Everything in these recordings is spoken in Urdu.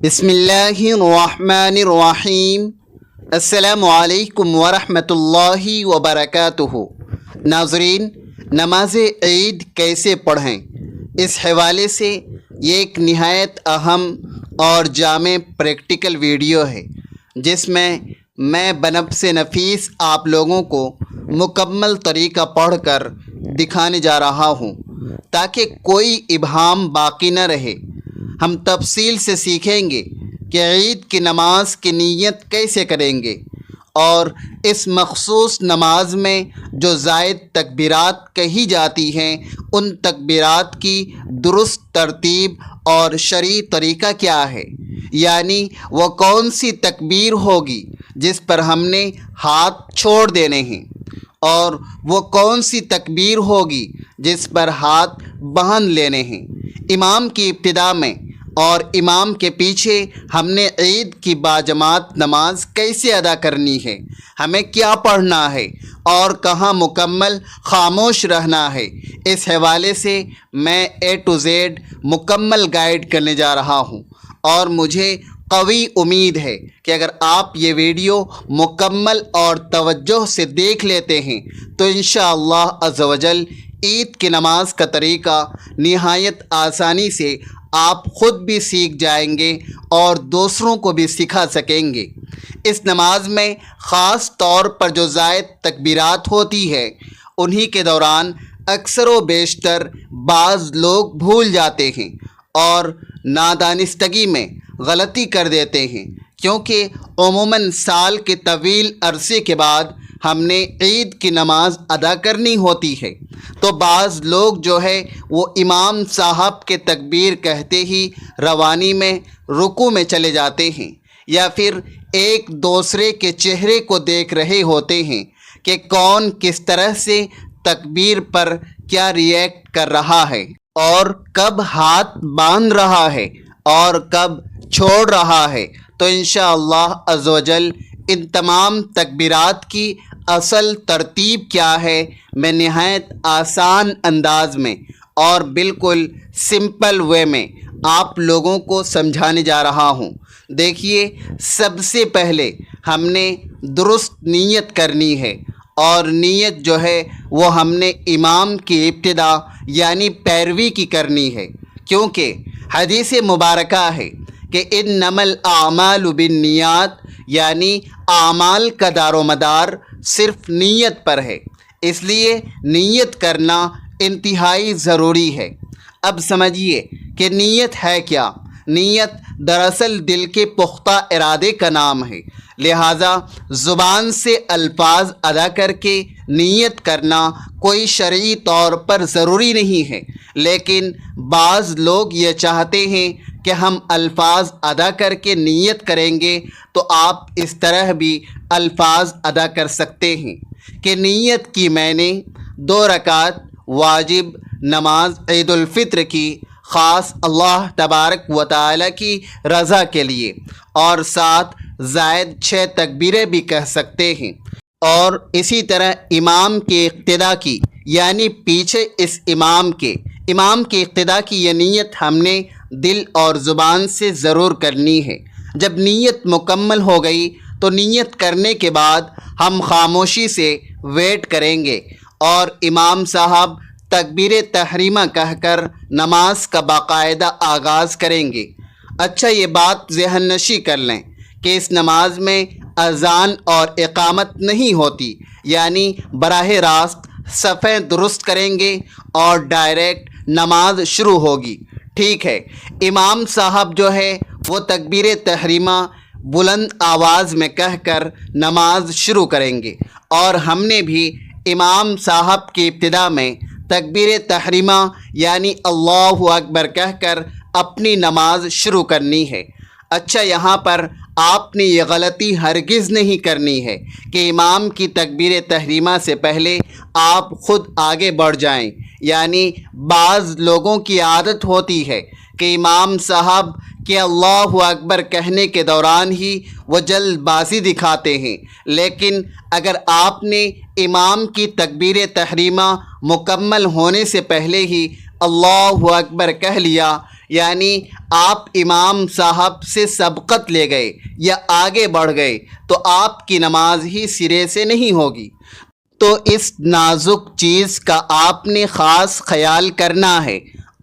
بسم اللہ الرحمن الرحیم۔ السلام علیکم ورحمۃ اللہ وبرکاتہ۔ ناظرین، نماز عید کیسے پڑھیں، اس حوالے سے یہ ایک نہایت اہم اور جامع پریکٹیکل ویڈیو ہے جس میں بنفس نفیس آپ لوگوں کو مکمل طریقہ پڑھ کر دکھانے جا رہا ہوں تاکہ کوئی ابہام باقی نہ رہے۔ ہم تفصیل سے سیکھیں گے کہ عید کی نماز کی نیت کیسے کریں گے، اور اس مخصوص نماز میں جو زائد تکبیرات کہی جاتی ہیں ان تکبیرات کی درست ترتیب اور شرعی طریقہ کیا ہے، یعنی وہ کون سی تکبیر ہوگی جس پر ہم نے ہاتھ چھوڑ دینے ہیں، اور وہ کون سی تکبیر ہوگی جس پر ہاتھ باندھ لینے ہیں۔ امام کی ابتدا میں اور امام کے پیچھے ہم نے عید کی باجماعت نماز کیسے ادا کرنی ہے، ہمیں کیا پڑھنا ہے اور کہاں مکمل خاموش رہنا ہے، اس حوالے سے میں A to Z مکمل گائیڈ کرنے جا رہا ہوں، اور مجھے قوی امید ہے کہ اگر آپ یہ ویڈیو مکمل اور توجہ سے دیکھ لیتے ہیں تو انشاءاللہ عز و جل عید کی نماز کا طریقہ نہایت آسانی سے آپ خود بھی سیکھ جائیں گے اور دوسروں کو بھی سکھا سکیں گے۔ اس نماز میں خاص طور پر جو زائد تکبیرات ہوتی ہے انہی کے دوران اکثر و بیشتر بعض لوگ بھول جاتے ہیں اور نادانستگی میں غلطی کر دیتے ہیں، کیونکہ عموماً سال کے طویل عرصے کے بعد ہم نے عید کی نماز ادا کرنی ہوتی ہے، تو بعض لوگ جو ہے وہ امام صاحب کے تکبیر کہتے ہی روانی میں رکوع میں چلے جاتے ہیں، یا پھر ایک دوسرے کے چہرے کو دیکھ رہے ہوتے ہیں کہ کون کس طرح سے تکبیر پر کیا ریئیکٹ کر رہا ہے، اور کب ہاتھ باندھ رہا ہے اور کب چھوڑ رہا ہے۔ تو انشاءاللہ عز و جل ان تمام تکبیرات کی اصل ترتیب کیا ہے میں نہایت آسان انداز میں اور بالکل سمپل وے میں آپ لوگوں کو سمجھانے جا رہا ہوں۔ دیکھیے، سب سے پہلے ہم نے درست نیت کرنی ہے، اور نیت جو ہے وہ ہم نے امام کی ابتدا یعنی پیروی کی کرنی ہے، کیونکہ حدیث مبارکہ ہے کہ انما الاعمال بالنیات، یعنی اعمال کا دار و مدار صرف نیت پر ہے، اس لیے نیت کرنا انتہائی ضروری ہے۔ اب سمجھیے کہ نیت ہے کیا۔ نیت دراصل دل کے پختہ ارادے کا نام ہے، لہٰذا زبان سے الفاظ ادا کر کے نیت کرنا کوئی شرعی طور پر ضروری نہیں ہے، لیکن بعض لوگ یہ چاہتے ہیں کہ ہم الفاظ ادا کر کے نیت کریں گے، تو آپ اس طرح بھی الفاظ ادا کر سکتے ہیں کہ نیت کی میں نے 2 رکعت واجب نماز عید الفطر کی، خاص اللہ تبارک و تعالی کی رضا کے لیے، اور ساتھ زائد 6 تکبیریں بھی کہہ سکتے ہیں، اور اسی طرح امام کی اقتدا کی، یعنی پیچھے اس امام کی اقتدا کی یہ نیت ہم نے دل اور زبان سے ضرور کرنی ہے۔ جب نیت مکمل ہو گئی تو نیت کرنے کے بعد ہم خاموشی سے ویٹ کریں گے، اور امام صاحب تکبیر تحریمہ کہہ کر نماز کا باقاعدہ آغاز کریں گے۔ اچھا، یہ بات ذہن نشی کر لیں کہ اس نماز میں اذان اور اقامت نہیں ہوتی، یعنی براہ راست صفیں درست کریں گے اور ڈائریکٹ نماز شروع ہوگی۔ ٹھیک ہے، امام صاحب جو ہے وہ تکبیر تحریمہ بلند آواز میں کہہ کر نماز شروع کریں گے، اور ہم نے بھی امام صاحب کی ابتدا میں تکبیر تحریمہ یعنی اللہ اکبر کہہ کر اپنی نماز شروع کرنی ہے۔ اچھا، یہاں پر آپ نے یہ غلطی ہرگز نہیں کرنی ہے کہ امام کی تکبیر تحریمہ سے پہلے آپ خود آگے بڑھ جائیں، یعنی بعض لوگوں کی عادت ہوتی ہے کہ امام صاحب کے اللہ اکبر کہنے کے دوران ہی وہ جلد بازی دکھاتے ہیں، لیکن اگر آپ نے امام کی تکبیر تحریمہ مکمل ہونے سے پہلے ہی اللہ اکبر کہہ لیا، یعنی آپ امام صاحب سے سبقت لے گئے یا آگے بڑھ گئے تو آپ کی نماز ہی سرے سے نہیں ہوگی۔ تو اس نازک چیز کا آپ نے خاص خیال کرنا ہے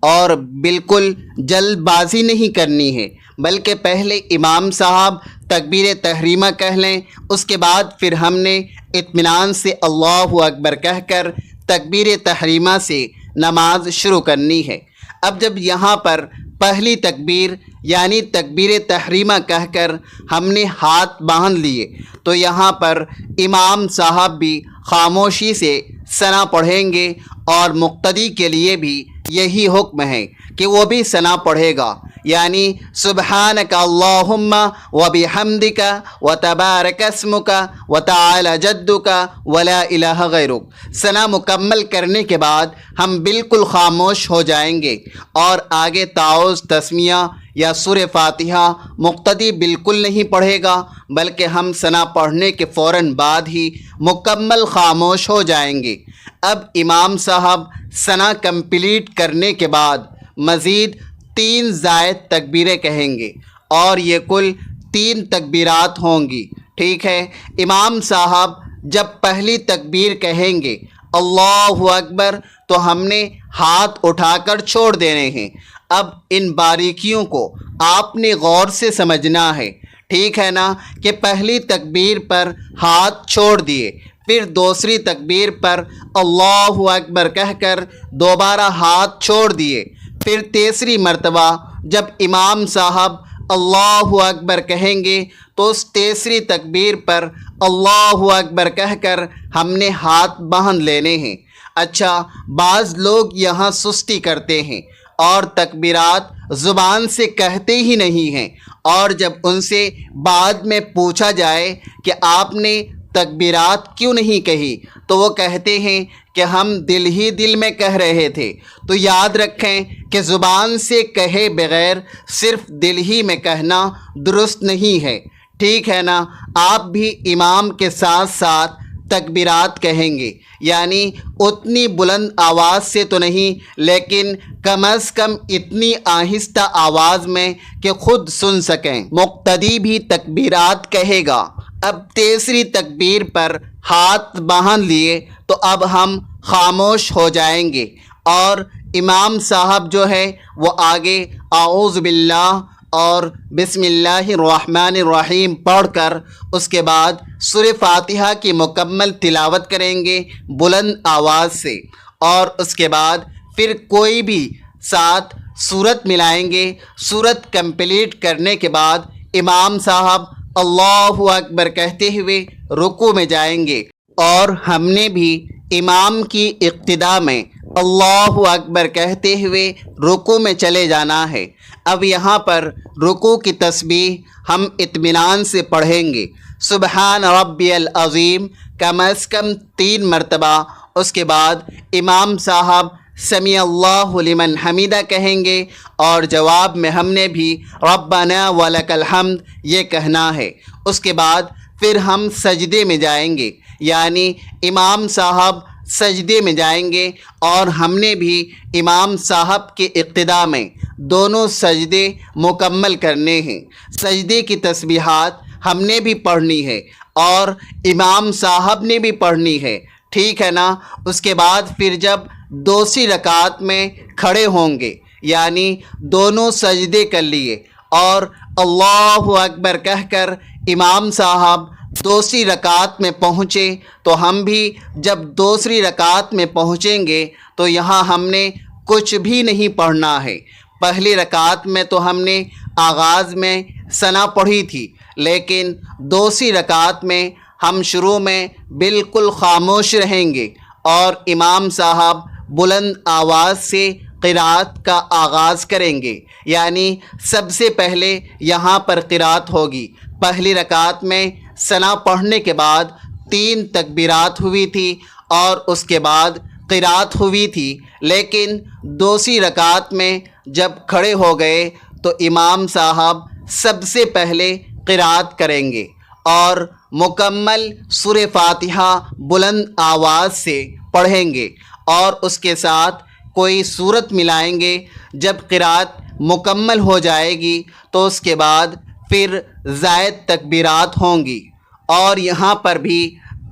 اور بالکل جلد بازی نہیں کرنی ہے، بلکہ پہلے امام صاحب تکبیر تحریمہ کہہ لیں، اس کے بعد پھر ہم نے اطمینان سے اللہ اکبر کہہ کر تکبیر تحریمہ سے نماز شروع کرنی ہے۔ اب جب یہاں پر پہلی تکبیر یعنی تکبیر تحریمہ کہہ کر ہم نے ہاتھ باندھ لیے تو یہاں پر امام صاحب بھی خاموشی سے ثنا پڑھیں گے اور مقتدی کے لیے بھی یہی حکم ہے کہ وہ بھی ثنا پڑھے گا، یعنی سبحانک اللہم وبحمدک وتبارک اسمک وتعالی جدک ولا الہ غیرک۔ ثنا مکمل کرنے کے بعد ہم بالکل خاموش ہو جائیں گے اور آگے تعوذ، تسمیہ یا سورہ فاتحہ مقتدی بالکل نہیں پڑھے گا، بلکہ ہم ثنا پڑھنے کے فوراً بعد ہی مکمل خاموش ہو جائیں گے۔ اب امام صاحب ثنا کمپلیٹ کرنے کے بعد مزید 3 زائد تکبیریں کہیں گے اور یہ کل 3 تکبیرات ہوں گی، ٹھیک ہے۔ امام صاحب جب پہلی تکبیر کہیں گے اللہ اکبر تو ہم نے ہاتھ اٹھا کر چھوڑ دینے ہیں۔ اب ان باریکیوں کو آپ نے غور سے سمجھنا ہے، ٹھیک ہے نا، کہ پہلی تکبیر پر ہاتھ چھوڑ دیے، پھر دوسری تکبیر پر اللہ اکبر کہہ کر دوبارہ ہاتھ چھوڑ دیے، پھر تیسری مرتبہ جب امام صاحب اللہ اکبر کہیں گے تو اس تیسری تکبیر پر اللہ اکبر کہہ کر ہم نے ہاتھ باندھ لینے ہیں۔ اچھا، بعض لوگ یہاں سستی کرتے ہیں اور تکبیرات زبان سے کہتے ہی نہیں ہیں، اور جب ان سے بعد میں پوچھا جائے کہ آپ نے تکبیرات کیوں نہیں کہی تو وہ کہتے ہیں کہ ہم دل ہی دل میں کہہ رہے تھے۔ تو یاد رکھیں کہ زبان سے کہے بغیر صرف دل ہی میں کہنا درست نہیں ہے، ٹھیک ہے نا۔ آپ بھی امام کے ساتھ ساتھ تکبیرات کہیں گے، یعنی اتنی بلند آواز سے تو نہیں، لیکن کم از کم اتنی آہستہ آواز میں کہ خود سن سکیں۔ مقتدی بھی تکبیرات کہے گا۔ اب تیسری تکبیر پر ہاتھ باندھ لیے تو اب ہم خاموش ہو جائیں گے اور امام صاحب جو ہے وہ آگے اعوذ باللہ اور بسم اللہ الرحمن الرحیم پڑھ کر اس کے بعد سورہ فاتحہ کی مکمل تلاوت کریں گے بلند آواز سے، اور اس کے بعد پھر کوئی بھی ساتھ سورت ملائیں گے۔ سورت کمپلیٹ کرنے کے بعد امام صاحب اللہ اکبر کہتے ہوئے رکوع میں جائیں گے، اور ہم نے بھی امام کی اقتداء میں اللہ اکبر کہتے ہوئے رکوع میں چلے جانا ہے۔ اب یہاں پر رکوع کی تسبیح ہم اطمینان سے پڑھیں گے، سبحان ربی العظیم کم از کم 3 مرتبہ۔ اس کے بعد امام صاحب سمیع اللہ لمن حمیدہ کہیں گے اور جواب میں ہم نے بھی ربنا ولک الحمد یہ کہنا ہے۔ اس کے بعد پھر ہم سجدے میں جائیں گے، یعنی امام صاحب سجدے میں جائیں گے اور ہم نے بھی امام صاحب کے اقتداء میں دونوں سجدے مکمل کرنے ہیں۔ سجدے کی تسبیحات ہم نے بھی پڑھنی ہے اور امام صاحب نے بھی پڑھنی ہے، ٹھیک ہے نا۔ اس کے بعد پھر جب دوسری رکعت میں کھڑے ہوں گے، یعنی دونوں سجدے کر لیے اور اللہ اکبر کہہ کر امام صاحب دوسری رکعت میں پہنچے تو ہم بھی جب دوسری رکعت میں پہنچیں گے تو یہاں ہم نے کچھ بھی نہیں پڑھنا ہے۔ پہلی رکعت میں تو ہم نے آغاز میں ثنا پڑھی تھی، لیکن دوسری رکعت میں ہم شروع میں بالکل خاموش رہیں گے اور امام صاحب بلند آواز سے قرات کا آغاز کریں گے، یعنی سب سے پہلے یہاں پر قرات ہوگی۔ پہلی رکعت میں ثنا پڑھنے کے بعد 3 تکبیرات ہوئی تھی اور اس کے بعد قرات ہوئی تھی، لیکن دوسری رکعت میں جب کھڑے ہو گئے تو امام صاحب سب سے پہلے قرات کریں گے اور مکمل سورہ فاتحہ بلند آواز سے پڑھیں گے اور اس کے ساتھ کوئی سورت ملائیں گے۔ جب قرات مکمل ہو جائے گی تو اس کے بعد پھر زائد تکبیرات ہوں گی اور یہاں پر بھی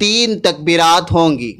3 تکبیرات ہوں گی۔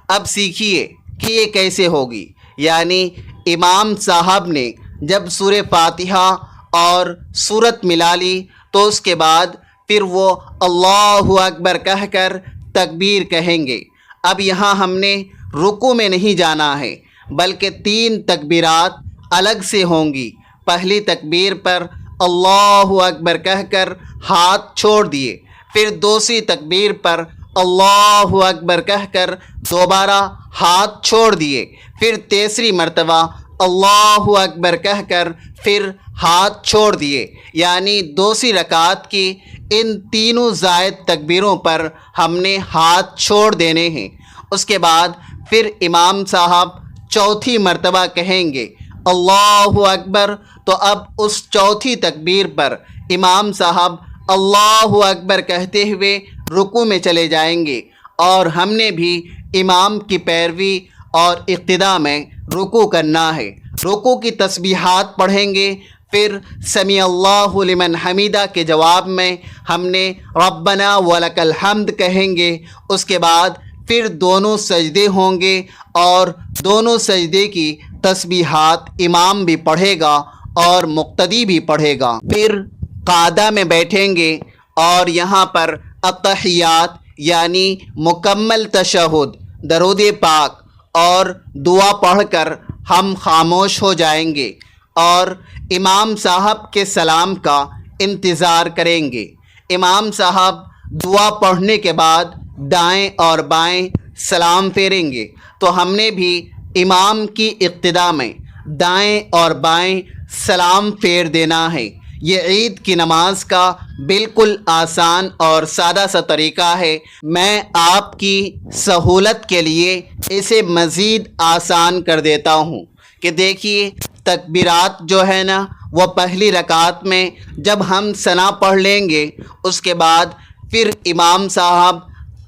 اب سیکھیے کہ یہ کیسے ہوگی۔ یعنی امام صاحب نے جب سورہ فاتحہ اور سورت ملا لی تو اس کے بعد پھر وہ اللہ اکبر کہہ کر تکبیر کہیں گے۔ اب یہاں ہم نے رکوع میں نہیں جانا ہے بلکہ 3 تکبیرات الگ سے ہوں گی۔ پہلی تکبیر پر اللہ اکبر کہہ کر ہاتھ چھوڑ دیے، پھر دوسری تکبیر پر اللہ اکبر کہہ کر دوبارہ ہاتھ چھوڑ دیے، پھر تیسری مرتبہ اللہ اکبر کہہ کر پھر ہاتھ چھوڑ دیے۔ یعنی دوسری رکعت کی ان تینوں زائد تکبیروں پر ہم نے ہاتھ چھوڑ دینے ہیں۔ اس کے بعد پھر امام صاحب چوتھی مرتبہ کہیں گے اللہ اکبر، تو اب اس چوتھی تکبیر پر امام صاحب اللہ اکبر کہتے ہوئے رکوع میں چلے جائیں گے، اور ہم نے بھی امام کی پیروی اور اقتداء میں رکوع کرنا ہے۔ رکوع کی تسبیحات پڑھیں گے، پھر سمیع اللہ لمن حمیدہ کے جواب میں ہم نے ربنا ولک الحمد کہیں گے۔ اس کے بعد پھر دونوں سجدے ہوں گے اور دونوں سجدے کی تسبیحات امام بھی پڑھے گا اور مقتدی بھی پڑھے گا۔ پھر قعدہ میں بیٹھیں گے اور یہاں پر التحیات یعنی مکمل تشہد، درود پاک اور دعا پڑھ کر ہم خاموش ہو جائیں گے اور امام صاحب کے سلام کا انتظار کریں گے۔ امام صاحب دعا پڑھنے کے بعد دائیں اور بائیں سلام پھیریں گے، تو ہم نے بھی امام کی اقتداء میں دائیں اور بائیں سلام پھیر دینا ہے۔ یہ عید کی نماز کا بالکل آسان اور سادہ سا طریقہ ہے۔ میں آپ کی سہولت کے لیے اسے مزید آسان کر دیتا ہوں کہ دیکھیے تکبیرات جو ہے نا وہ پہلی رکعت میں جب ہم ثنا پڑھ لیں گے اس کے بعد پھر امام صاحب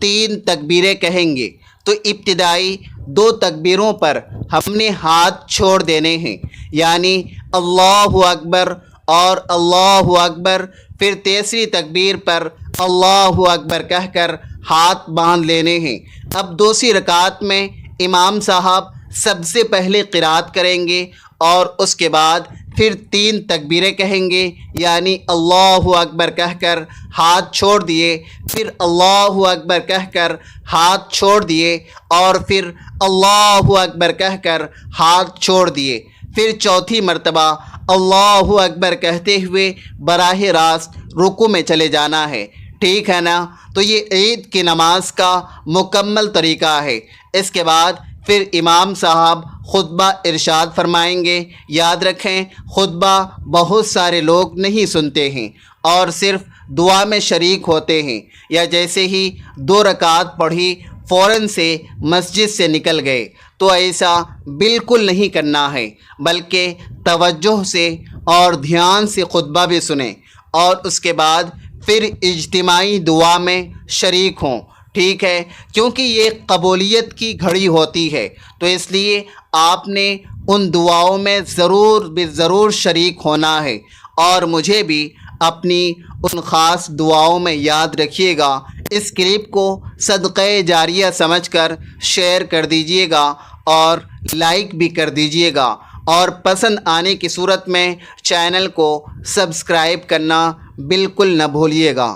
3 تکبیریں کہیں گے، تو ابتدائی 2 تکبیروں پر ہم نے ہاتھ چھوڑ دینے ہیں، یعنی اللہ اکبر اور اللہ اکبر، پھر تیسری تکبیر پر اللہ اکبر کہہ کر ہاتھ باندھ لینے ہیں۔ اب دوسری رکعت میں امام صاحب سب سے پہلے قرات کریں گے اور اس کے بعد پھر 3 تکبیریں کہیں گے، یعنی اللہ اکبر کہہ کر ہاتھ چھوڑ دیے، پھر اللہ اکبر کہہ کر ہاتھ چھوڑ دیے اور پھر اللہ اکبر کہہ کر ہاتھ چھوڑ دیے، پھر چوتھی مرتبہ اللہ اکبر کہتے ہوئے براہ راست رکوع میں چلے جانا ہے۔ ٹھیک ہے نا؟ تو یہ عید کی نماز کا مکمل طریقہ ہے۔ اس کے بعد پھر امام صاحب خطبہ ارشاد فرمائیں گے۔ یاد رکھیں خطبہ بہت سارے لوگ نہیں سنتے ہیں اور صرف دعا میں شریک ہوتے ہیں، یا جیسے ہی 2 رکعت پڑھی فوراً سے مسجد سے نکل گئے، تو ایسا بالکل نہیں کرنا ہے، بلکہ توجہ سے اور دھیان سے خطبہ بھی سنیں اور اس کے بعد پھر اجتماعی دعا میں شریک ہوں۔ ٹھیک ہے؟ کیونکہ یہ قبولیت کی گھڑی ہوتی ہے، تو اس لیے آپ نے ان دعاؤں میں ضرور شریک ہونا ہے، اور مجھے بھی اپنی ان خاص دعاؤں میں یاد رکھیے گا۔ اس کلپ کو صدقہ جاریہ سمجھ کر شیئر کر دیجیے گا اور لائک بھی کر دیجیے گا، اور پسند آنے کی صورت میں چینل کو سبسکرائب کرنا بالکل نہ بھولیے گا۔